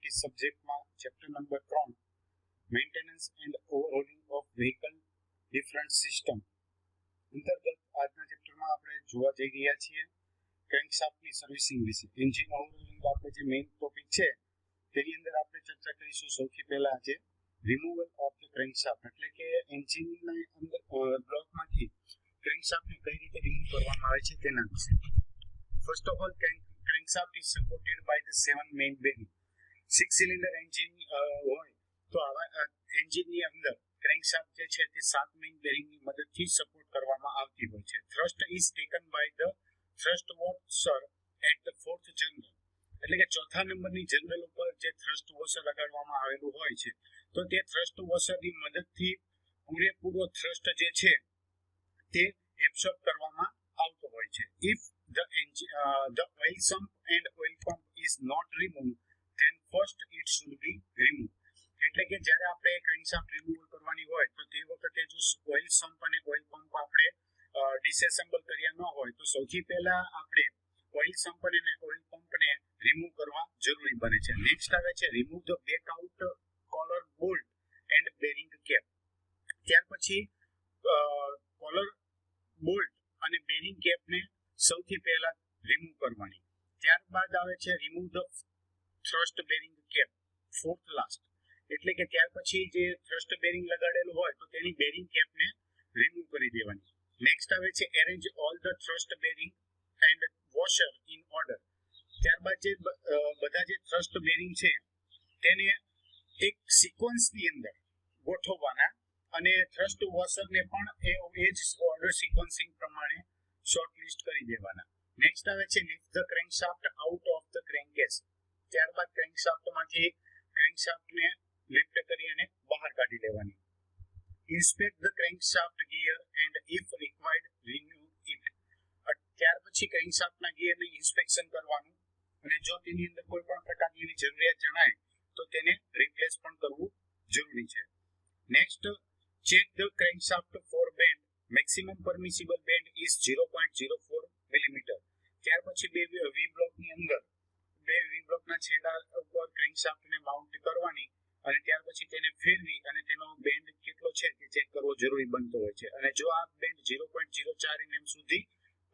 Practice સબ્જેક્ટમાં chapter number 3 maintenance and overhauling of vehicle different system અંતર્ગત આજના ચેપ્ટરમાં આપણે જોવા જઈ રહ્યા છીએ ક્રેન્કશાફ્ટની સર્વિસિંગ વિશે. એન્જિન ઓવરહોલિંગ આપણે જે મેઇન ટોપિક છે તેની અંદર આપણે ચર્ચા કરીશું. સૌથી પહેલા આજે રિમૂવલ ઓફ ધ ક્રેન્કશાફ્ટ એટલે કે એન્જિનના અંદર બ્લોકમાંથી ક્રેન્કશાફ્ટને કઈ રીતે રિમૂવ કરવામાં આવે છે તેના વિશે. First of all, crankshaft is supported by the 7 main bearing. 6 cylinder engine હોય તો આવા એન્જિનની અંદર ક્રેન્કશાફ્ટ જે છે તે 7 મેઇન બેરિંગની મદદથી સપોર્ટ કરવામાં આવતી હોય છે. Thrust is taken by the thrust washer at the 4th journal એટલે કે ચોથા નંબરની જનરલ ઉપર જે થ્રસ્ટ વોશર લગાડવામાં આવેલું હોય છે તો તે થ્રસ્ટ વોશરની મદદથી પૂરેપૂરો થ્રસ્ટ જે છે તે એબ્સોર્બ કરવામાં આવતો હોય છે. If the oil sump and oil pump is not removed, then first it should be removed. એટલે કે જ્યારે આપણે ક્રેન્કશાફ્ટ રિમૂવલ કરવાની હોય તો તે વખતે જો ઓઇલ સમ્પ અને ઓઇલ પંપ આપણે ડિસએસેમ્બલ કર્યા ન હોય તો સૌથી પહેલા આપણે ઓઇલ સમ્પ અને ઓઇલ પંપને રિમૂવ કરવા જરૂરી બને છે. નેક્સ્ટ આવે છે remove the back out collar bolt and bearing cap. ત્યાર પછી કોલર બોલ્ટ અને બેરિંગ કેપને સૌથી પહેલા રિમૂવ કરવાની. ત્યારબાદ આવે છે remove the thrust bearing cap, fourth last એટલે કે ત્યાર પછી જે થ્રસ્ટ બેરિંગ લગાડેલું હોય તો તેની બેરિંગ કેપને રિમૂવ કરી દેવાની. નેક્સ્ટ આવે છે arrange all the thrust bearing and washer in order. ત્યારબાદ જે બધા જે થ્રસ્ટ બેરિંગ છે તેને એક સિક્વન્સની અંદર ગોઠવવાના અને થ્રસ્ટ વોશરને પણ એ જ ઓર્ડર સિક્વન્સિંગ પ્રમાણે શોર્ટલિસ્ટ કરી દેવાના. નેક્સ્ટ આવે છે lift the crankshaft out of the crankcase. ત્યારબાદ ક્રેન્કશાફ્ટમાંથી ક્રેન્કશાફ્ટને લિફ્ટ કરી અને બહાર કાઢી લેવાની. Inspect the crankshaft gear and if required renew it. ત્યાર પછી ક્રેન્કશાફ્ટના ગિયરને ઇન્સ્પેક્શન કરવાનું અને જો તેની અંદર કોઈ પણ પ્રકારની એવી જરૂરિયાત જણાય તો તેને રિપ્લેસ પણ કરવું જરૂરી છે. Next check the crankshaft for bend. Maximum permissible bend is 0.04 millimetre. ત્યાર પછી બે વી બ્લોકની અંદર બે વી બ્લોકના છેડા ઉપર ક્રેન્કશાફ્ટને માઉન્ટ કરવાની અને ત્યાર પછી તેને ફેરવી અને તેનો બેન્ડ કેટલો છે તે ચેક કરવો જરૂરી બનતો હોય છે. અને જો આ બેન્ડ 0.04 mm સુધી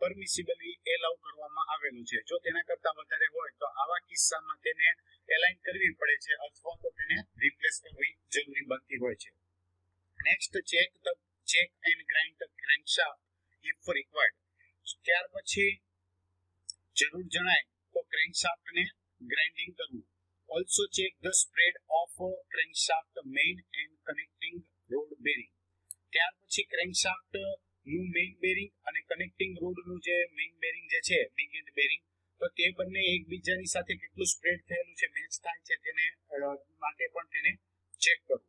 પરમિસિબલી એલાઉ કરવામાં આવેલું છે, જો તેના કરતા વધારે હોય તો આવા કિસ્સામાં તેને એલાઇન કરવી પડે છે અથવા તો તેને રિપ્લેસ કરવી જરૂરી બનતી હોય છે. Next check and grind the crankshaft if required. ત્યાર પછી જરૂર જણાય તો ક્રેન્કશાફ્ટને ગ્રાઇન્ડિંગ કરવું. Also check the spread of crankshaft main and connecting road bearing. ત્યાર પછી ક્રેન્કશાફ્ટ નું મેઇન બેરિંગ અને કનેક્ટિંગ રોડનું જે મેઇન બેરિંગ જે છે બિગ એન્ડ બેરિંગ તો તે બંને એકબીજાની સાથે કેટલું સ્પ્રેડ થયેલું છે, મેચ થાય છે તેને માટે પણ તેને ચેક કરવું.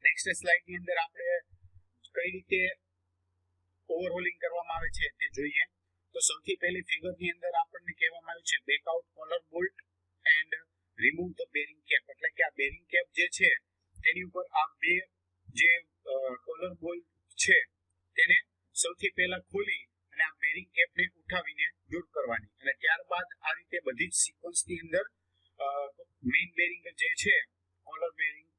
નેક્સ્ટ સ્લાઇડની અંદર આપણે કઈ રીતે ઓવરહોલિંગ કરવામાં આવે છે તે જોઈએ. તો સૌથી પહેલી ફિગરની અંદર આપણને કહેવામાં આવ્યું છે back out collar bolt and remove the bearing cap. એટલે કે આ બેરિંગ કેપ જે છે તેની ઉપર આ બે જે કોલર બોલ્ટ છે તેને સૌથી પહેલા ખોલી અને આ બેરિંગ કેપને ઉઠાવીને દૂર કરવાની અને ત્યારબાદ આ રીતે બધી જ સિક્વન્સની અંદર મેઇન બેરિંગ જે છે કોલર બેરિંગ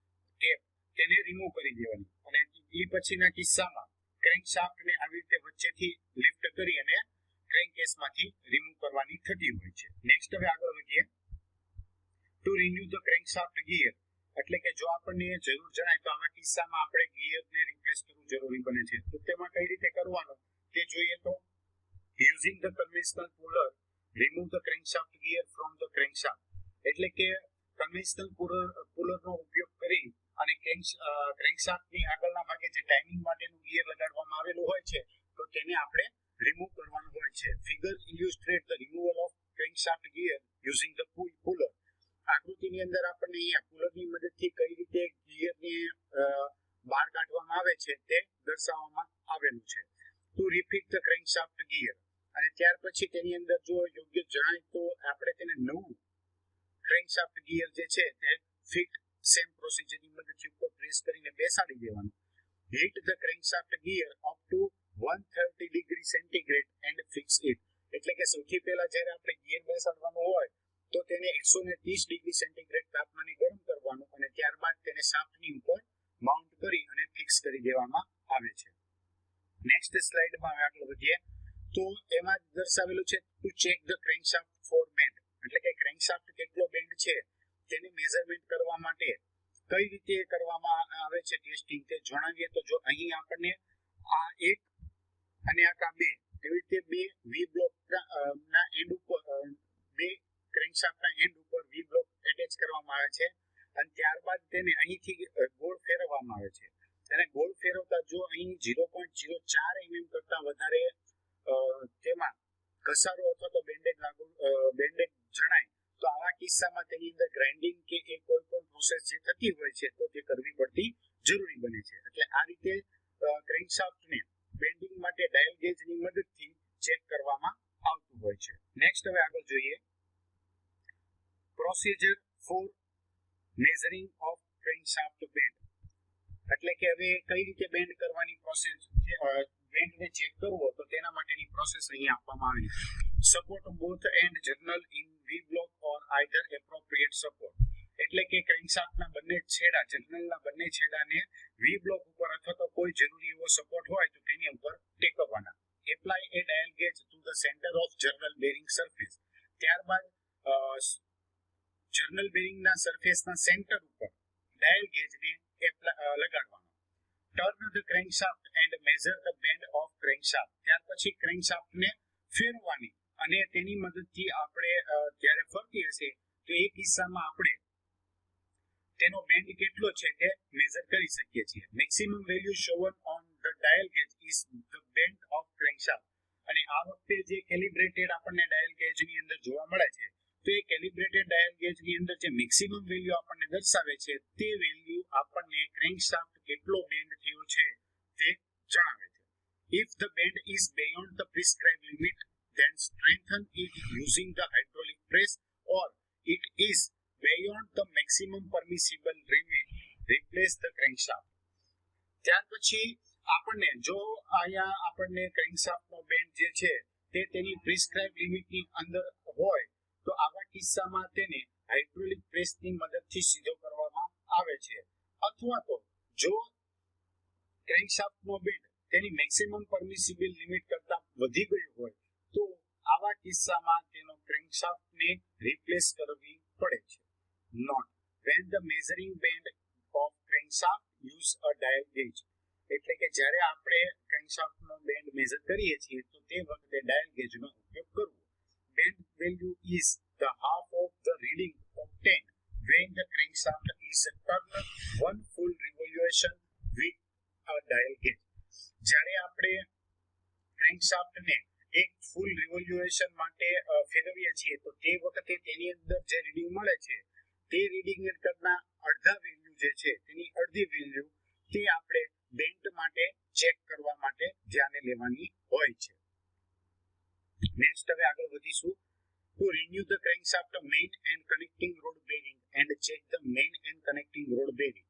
કેપ તેને રિમૂવ કરી દેવાની અને એ પછીના કિસ્સામાં ક્રેન્કશાફ્ટને આવી રીતે વચ્ચેથી લિફ્ટ કરી અને ક્રેન્કકેસમાંથી રિમૂવ કરવાની થતી હોય છે. નેક્સ્ટ હવે આગળ વધીએ. To renew the crankshaft gear એટલે કે જો આપણને જરૂર જણાય તો આવા કિસ્સામાં આપણે ગિયરને રિપ્લેસ કરવું જરૂરી બને છે. તો તેમાં કઈ રીતે કરવાનું તે જોઈએ તો using the conventional puller remove the crankshaft gear from the crankshaft. એટલે કે કન્વેન્શનલ પુલરનો ઉપયોગ કરી અને ક્રેન્કશાફ્ટની આગળના ભાગે જે ટાઇમિંગ માટેનું ગિયર લગાડવામાં આવેલું હોય છે તો તેને આપણે રિમૂવ કરવાનું હોય છે. Figure illustrate the removal of crankshaft gear using the puller. આકૃતિની અંદર આપણને અહીંયા પુલરની મદદથી કઈ રીતે ગિયરને બહાર કાઢવામાં આવે છે તે દર્શાવવામાં આવેલું છે. To refit the crankshaft gear અને ત્યાર પછી તેની અંદર જો યોગ્ય જણાય તો આપણે તેને નવું ક્રેન્કશાફ્ટ ગિયર જે છે તે ફિટ સેમ પ્રોસીજરની મદદથી ઉપર પ્રેસ કરીને બેસાડી દેવાનું. Heat the crankshaft gear up to 130 degree centigrade and fix it. એટલે કે સૌથી પહેલા જ્યારે આપણે ગિયર બેસાડવાનું હોય તો તેને 130 ડિગ્રી સેન્ટીગ્રેડ અને શાફ્ટની ઉપર માઉન્ટ કરી અને ફિક્સ કરી દેવામાં આવે છે. નેક્સ્ટ સ્લાઇડમાં આગળ વધીએ તો એમાં દર્શાવેલું છે to check the crankshaft for bend, એટલે કે ક્રેન્કશાફ્ટ કેટલો બેન્ડ છે તેની મેઝરમેન્ટ કરવા માટે કઈ રીતે કરવામાં આવે છે ટેસ્ટિંગ તે જણાવીએ તો જો અહીં આપણને આ એક અને આ બે એવી રીતે બે વી બ્લોક ના એન્ડ ઉપર બે ક્રેન્કશાફ્ટના એન્ડ ઉપર વી બ્લોક એટેચ કરવામાં આવે છે અને ત્યારબાદ તેને અહીંથી ગોળ ફેરવવામાં આવે છે. અને ગોળ ફેરવતા જો અહીં 0.04 mm કરતા વધારે તેમાં ઘસારો અથવા તો બેન્ડેજ જણાય તો આવા કિસ્સામાં તેની અંદર ગ્રાઇન્ડિંગ કે એ કોઈ પણ પ્રોસેસ જે થતી હોય છે તો તે કરવી પડતી જરૂરી બને છે. એટલે આ રીતે ક્રેન્કશાફ્ટને બેન્ડિંગ માટે ડાયલ ગેજની મદદથી ચેક કરવામાં આવતું હોય છે. નેક્સ્ટ હવે આગળ જોઈએ procedure for measuring of crankshaft bend, એટલે કે હવે કઈ રીતે બેન્ડ કરવાની પ્રોસેસ બેન્ડને ચેક કરવો તો તેના માટેની પ્રોસેસ અહીં આપવામાં આવી છે. Support both end journal in V block or either appropriate support, એટલે કે ક્રેન્કશાફ્ટના બંને છેડા જર્નલના બંને છેડાને વી બ્લોક ઉપર અથવા તો કોઈ જરૂરી એવો સપોર્ટ હોય તો તેની ઉપર ટેકવવાના. Apply a dial gauge to the centre of journal bearing surface, ત્યારબાદ જર્નલ બેરિંગના સરફેસના સેન્ટર ઉપર ડાયલ ગેજને લગાડવાનો. Turn the crankshaft and measure the bend of crankshaft, ત્યાર પછી ક્રેન્કશાફ્ટને ફેરવવાની અને તેની મદદથી આપણે જ્યારે ફરતી હશે તો એ કિસ્સામાં આપણે તેનો બેન્ડ કેટલો છે તે મેઝર કરી શકીએ છીએ. Maximum value shown on the dial gauge is the bend of crankshaft, અને આ વખતે જે કેલિબ્રેટેડ આપણને ડાયલ ગેજની અંદર જોવા મળે છે તો એ કેલિબ્રેટેડ ડાયલ ગેજની અંદર જે મેક્સિમમ વેલ્યુ આપણને દર્શાવે છે તે વેલ્યુ આપણને ક્રેન્કશાફ્ટ કેટલો બેન્ડ થયો છે તે જણાવે છે. If the bend is beyond the prescribed limit, then strengthen it using the hydraulic press, or it is beyond the maximum permissible limit, replace the crankshaft. ત્યાર પછી આપણને જો અહીંયા આપણને ક્રેન્કશાફ્ટનો બેન્ડ જે છે તે તેની પ્રિસ્ક્રાઇબ લિમિટની અંદર હોય તો આવા કિસ્સામાં તેને હાઇડ્રોલિક પ્રેસની મદદથી સીધો કરવામાં આવે છે. અથવા તો જો ક્રેન્કશાફ્ટનો બેન્ડ તેની મેક્સિમમ પરમિસિબલ લિમિટ કરતા વધી ગયું હોય તો આવા કિસ્સામાં તેનો ક્રેન્કશાફ્ટને રિપ્લેસ કરવી પડે છે. Note when the measuring bend of crankshaft use a dial gauge, એટલે કે જ્યારે આપણે ક્રેન્કશાફ્ટનો બેન્ડ મેઝર કરીએ છીએ તો તે વખતે ડાયલ ગેજનો ઉપયોગ કરવો. Bend value is the half of the reading obtained when the crankshaft is turned one full revolution with a dial gauge. જ્યારે આપણે ક્રેન્કશાફ્ટને એક ફૂલ રિવોલ્યુશન માટે ફેરવીએ છીએ તો તે વખતે તેની અંદર જે રીડિંગ મળે છે તે રીડિંગ કરતા અડધા વેલ્યુ જે છે તેની અડધી વેલ્યુ તે આપણે બેન્ડ માટે ચેક કરવા માટે ધ્યાને લેવાની હોય છે. નેક્સ્ટ હવે આગળ વધીશું. To renew the crankshaft main and connecting rod bearing and check the main and connecting rod bearing,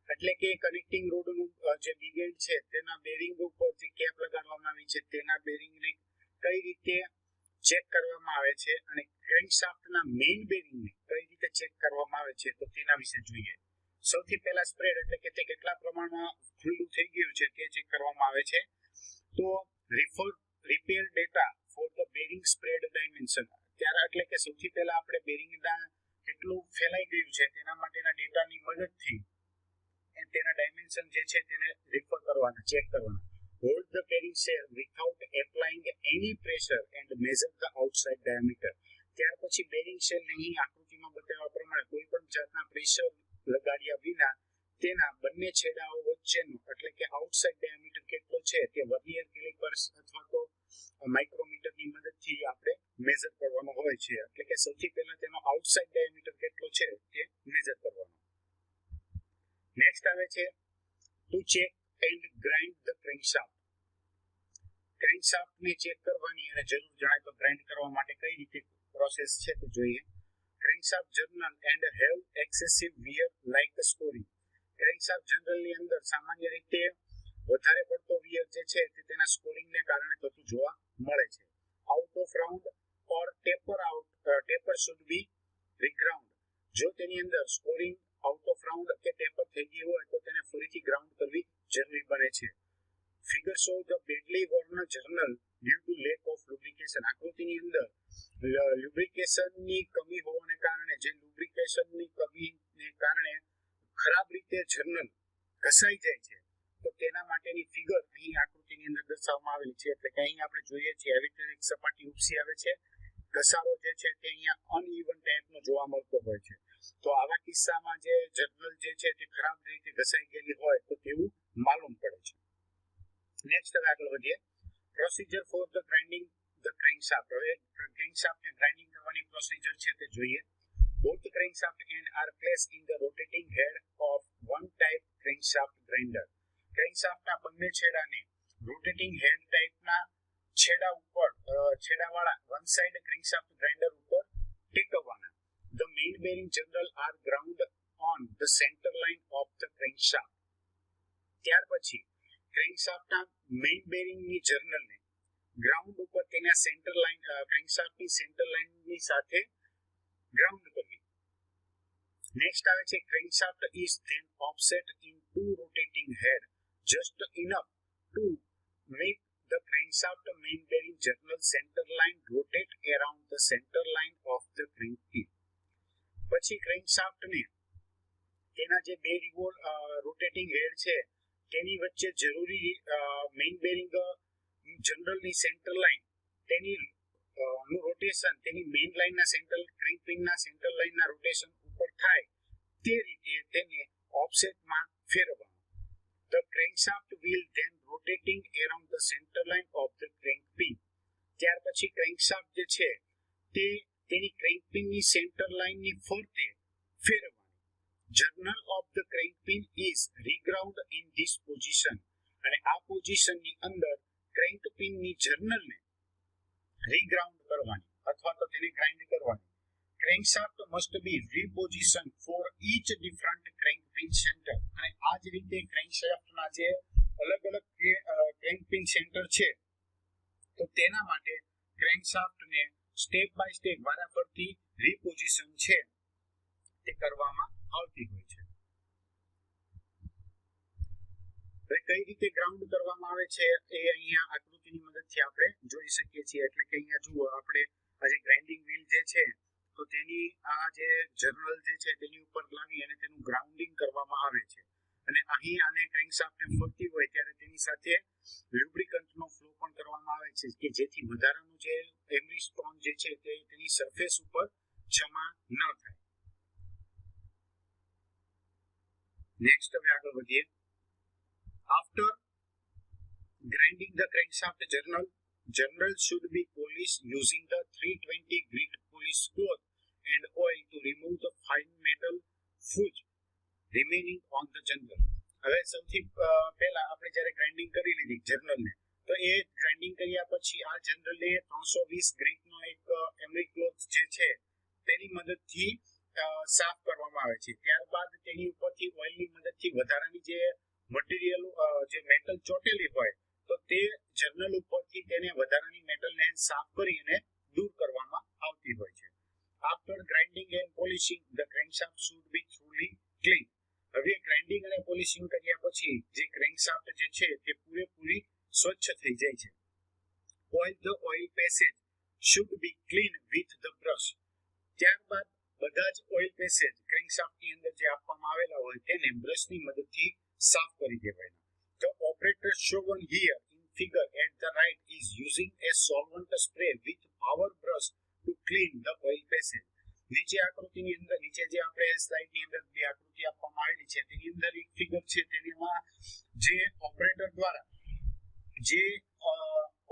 એટલે કે કનેક્ટિંગ રોડનું જે બિગ એન્ડ છે તેના બેરિંગ ઉપર જે કેપ લગાડવામાં આવી છે તેના બેરિંગને કઈ રીતે ચેક કરવામાં આવે છે અને ક્રેન્કશાફ્ટના મેઇન બેરિંગને કઈ રીતે ચેક કરવામાં આવે છે તો તેના વિશે જોઈએ. સૌથી પહેલા સ્પ્રેડ એટલે કે તે કેટલા પ્રમાણમાં ખુલ્લું થઈ ગયું છે તે ચેક કરવામાં આવે છે. તો repair data for the bearing spread dimension, ત્યારે એટલે કે સૌથી પહેલા આપણે બેરિંગના કેટલું ફેલાઈ ગયું છે તેના માટેના ડેટાની મદદથી તેના ડાયમેન્શન જે છે તેને રિફર કરવાના, ચેક કરવાના. Hold the bearing shell without applying any pressure and measure the outside diameter, ત્યાર પછી બેરિંગ શેલને અહીં આકૃતિમાં બતાવ્યા પ્રમાણે કોઈ પણ જાતના પ્રેશર લગાડ્યા વિના તેના બંને છેડાઓ વચ્ચેનો એટલે કે આઉટસાઇડ ડાયામીટર કેટલો છે તે વર્નિયર કેલિપર્સ અથવા તો માઇક્રોમીટરની મદદથી આપણે મેઝર કરવાનો હોય છે. એટલે કે સૌથી પહેલા તેનો આઉટસાઇડ ડાયામીટર કેટલો છે તે મેઝર કરવાનો. નેક્સ્ટ આવે છે to check and grind the crankshaft. ક્રેન્કશાફ્ટને ચેક કરવાની અને જરૂર જણાય તો ગ્રાઇન્ડ કરવા માટે કઈ રીતે પ્રોસેસ છે તો જોઈએ. Crankshaft journal and have excessive wear like scoring. Crankshaft જનરલની અંદર સામાન્ય રીતે વધારે પડતો વિયર જે છે તે તેના સ્કોરિંગને કારણે થતું જોવા મળે છે. Out of round or taper should be reground. જો તેની અંદર સ્કોરિંગ આઉટ ઓફ રાઉન્ડ કે ટેપર થઈ ફરીથી ગ્રાઉન્ડ કરવી જરૂરી બને છે. Figure show the badly worn journal due to lack of lubrication. આકૃતિની અંદર લ્યુબ્રિકેશનની કમી હોવાને કારણે જે લુબ્રિકેશનની કમીને કારણે ખરાબ રીતે જર્નલ ઘસાઈ જાય છે, તો તેના માટેની ફિગર અહીં આકૃતિની અંદર દર્શાવવામાં આવેલી છે. એટલે કે અહીં આપણે જોઈએ છીએ આવી રીતે એક સપાટી ઉપસી આવે છે, ઘસારો જે છે તે અહીંયા અનઇવન ટાઈપનો જોવા મળતો હોય છે. તો આવા કિસ્સામાં જે જર્નલ જે છે તે ખરાબ રીતે ઘસાઈ ગયેલી હોય તો તેવું માલુમ પડે છે. નેક્સ્ટ હવે આગળ વધીએ. Procedure for the grinding the crankshaft. હવે ક્રેન્કશાફ્ટને ગ્રાઇન્ડિંગ કરવાની પ્રોસિજર છે તે જોઈએ. Both crankshaft end are placed in the rotating head of one type crankshaft grinder. ક્રેન્કશાફ્ટના બંને છેડાને રોટેટિંગ હેડ ટાઈપના છેડા ઉપર છેડાવાળા વન સાઇડ ક્રેન્કશાફ્ટ ગ્રાઇન્ડર ઉપર ટેકવવાના. The main bearing general are ground on the center line of the crankshaft. ત્યાર પછી ક્રેન્કશાફ્ટના main બેરિંગની જર્નલને ground ઉપર તેના centre line ક્રેન્કશાફ્ટની centre લાઇનની સાથે ગ્રાઉન્ડ કરવી. નેક્સ્ટ આવે છે crankshaft is then offset in two rotating head just enough to make the crankshaft main bearing journal center line rotate around the center line of the crank. પછી ક્રેન્કશાફ્ટને તેના જે બે rotating હેડ છે તેની વચ્ચે જરૂરી મેઇન બેરિંગ જનરલની સેન્ટર લાઇન તેની નું રોટેશન તેની મેઇન લાઇનના સેન્ટર ક્રેન્ક પિનના સેન્ટર લાઇનના રોટેશન ઉપર થાય તે રીતે તેને ઓફસેટમાં ફેરવવાનું. The crankshaft will then rotating around the center line of the crank pin. ત્યાર પછી ક્રેન્કશાફ્ટ જે છે તે તેની ક્રેન્ક પિનની સેન્ટર લાઇનની ફરતે ફેરવવાની. Journal of the crank pin is reground in this position. અને આ પોઝિશનની અંદર ક્રેન્ક પિનની જર્નલને રીગ્રાઉન્ડ કરવાની અથવા તો તેને ગ્રાઇન્ડ કરવાની. Crankshaft must be reposition for each different crank pin centre. અને આ જ રીતે ક્રેન્કશાફ્ટના જે અલગ અલગ ક્રેન્ક પિન સેન્ટર છે તો તેના માટે ક્રેન્કશાફ્ટને સ્ટેપ બાય સ્ટેપ વારાફરતી રીપોઝિશન છે તે કરવામાં આવતી હોય છે. હવે કઈ રીતે ગ્રાઉન્ડ કરવામાં આવે છે એ અહીંયા આકૃતિની મદદથી આપણે જોઈ શકીએ છીએ. એટલે કે અહીંયા જુઓ આપણે આ જે ગ્રાઇન્ડિંગ વ્હીલ જે છે તો તેની આ જે જર્નલ જે છે તેની ઉપર લાવી અને તેનું ગ્રાઉન્ડિંગ કરવામાં આવે છે. અને અહીં આને ક્રેન્કશાફ્ટને ફરતી હોય ત્યારે તેની સાથે લ્યુબ્રિકન્ટનો ફ્લો પણ કરવામાં આવે છે કે જેથી વધારાનું જે એમરી સ્ટોન જે છે તે તેની સરફેસ ઉપર જમા ન થાય. નેક્સ્ટ હવે આગળ વધીએ. After grinding the crankshaft journal should be polished using the 320 grit polish cloth and oil to remove the fine metal fudge remaining on the journal. હવે સૌથી પહેલા આપણે જ્યારે ગ્રાઇન્ડિંગ કરી લીધી જર્નલને તો એ ગ્રાઇન્ડિંગ કર્યા પછી આ જર્નલને 320 ગ્રીટનો એક એમરી ક્લોથ જે છે તેની મદદથી સાફ કરવામાં આવે છે. ત્યારબાદ તેની ઉપરથી ઓઇલની મદદથી વધારાની જે મટીરિયલ જે મેટલ ચોટેલી હોય તો તે જર્નલ ઉપરથી તેને વધારાની મેટલને સાફ કરીને દૂર કરવામાં આવતી હોય છે. After grinding and polishing the crankshaft should be thoroughly clean. હવે ગ્રાઇન્ડિંગ અને પોલિશિંગ કર્યા પછી જે ક્રેન્કશાફ્ટ જે છે તે પૂરેપૂરી સ્વચ્છ થઈ જાય છે. Oil passage should be clean with the brush. ત્યારબાદ બધા જ ઓઇલ પેસેજ ક્રેન્કશાફ્ટની અંદર જે આપવામાં આવેલા હોય તેને બ્રશની મદદથી સાફ કરી દેવાય. The operator shown here in figure at the right is using a solvent spray with power brush to clean the oil passage. નીચે આકૃતિની અંદર નીચે જે આપણે સ્લાઇડની અંદર બે આકૃતિ આપવામાં આવેલી છે તેની અંદર એક ફિગર છે તેમાં જે ઓપરેટર દ્વારા જે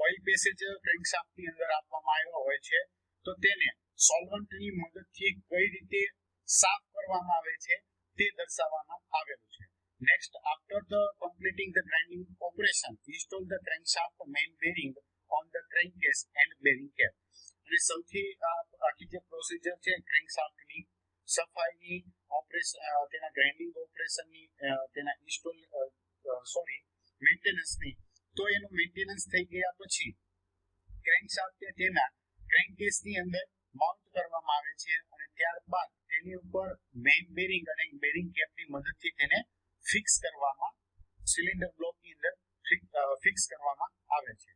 ઓઇલ પેસેજ ક્રેન્કશાફ્ટની અંદર આપવામાં આવ્યો હોય છે તો તેને સોલ્વન્ટની મદદથી કઈ રીતે સાફ કરવામાં આવે છે તે દર્શાવવામાં આવેલું છે. Next, after the completing the grinding operation, install the crankshaft main bearing on the crankcase and bearing cap. અને સૌથી આખી જે પ્રોસિજર છે ક્રેન્કશાફ્ટની સફાઈની તેના ગ્રાઇન્ડિંગ ઓપરેશનની તેના મેન્ટેનન્સની તો એનું મેન્ટેનન્સ થઈ ગયા પછી ક્રેન્કશાફ્ટને તેના ક્રેન્કકેસની અંદર માઉન્ટ કરવામાં આવે છે અને ત્યારબાદ તેની ઉપર મેઇન બેરિંગ અને બેરિંગ કેપની મદદથી તેને ફિક્સ કરવામાં સિલિન્ડર બ્લોકની અંદર ફિક્સ કરવામાં આવે છે.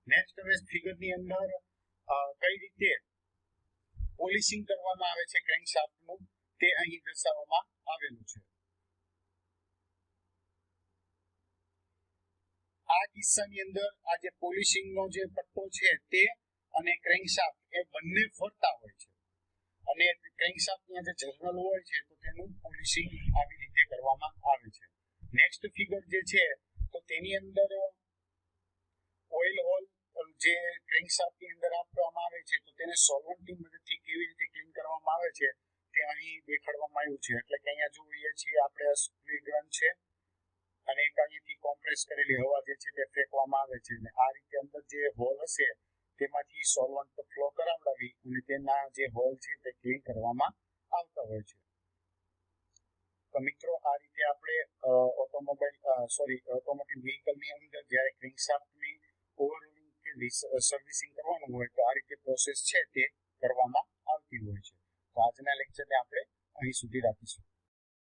નેક્સ્ટ હવે ફિગરની અંદર કઈ રીતે પોલિશિંગ કરવામાં આવે છે ક્રેન્કશાફ્ટનું તે અહીં દર્શાવવામાં આવેલું છે. આ કિસ્સાની અંદર આ જે પોલિશિંગનો જે પટ્ટો છે તે અને ક્રેન્કશાફ્ટ એ બંને ફરતા હોય છે અને ક્રેન્કશાફ્ટની જે જર્નલ હોય છે તો તેનું પોલિશિંગ આવી રીતે કરવામાં આવે છે. નેક્સ્ટ ફિગર જે છે તો તેની અંદર ઓઇલ હોલ જે ક્રેન્કશાફ્ટની અંદર આપવામાં આવે છે તો તેને સોલ્વન્ટની મદદથી કેવી રીતે ક્લીન કરવામાં આવે છે તે અહીં દેખાડવામાં આવ્યું છે. એટલે કે અહીંયા જોઈએ છીએ આપણે સ્પ્લિટ ગન છે અને એક અહીંથી કોમ્પ્રેસ કરેલી હવા જે છે તે ફેંકવામાં આવે છે અને આ રીતે અંદર જે હોલ હશે તેમાંથી સોલ્વન્ટ ફ્લો કરાવડાવી અને તેના જે હોલ છે તે ક્લીન કરવામાં આવતા હોય છે. તો મિત્રો આ રીતે આપણે ઓટોમોટિવ વ્હીકલની અંદર જ્યારે ક્રેન્કશાફ્ટની ઓવરહોલિંગ કે સર્વિસિંગ કરવાનું હોય તો આ રીતે પ્રોસેસ છે તે કરવામાં આવતી હોય છે. તો આજના લેક્ચરને આપણે અહીં સુધી રાખીશું.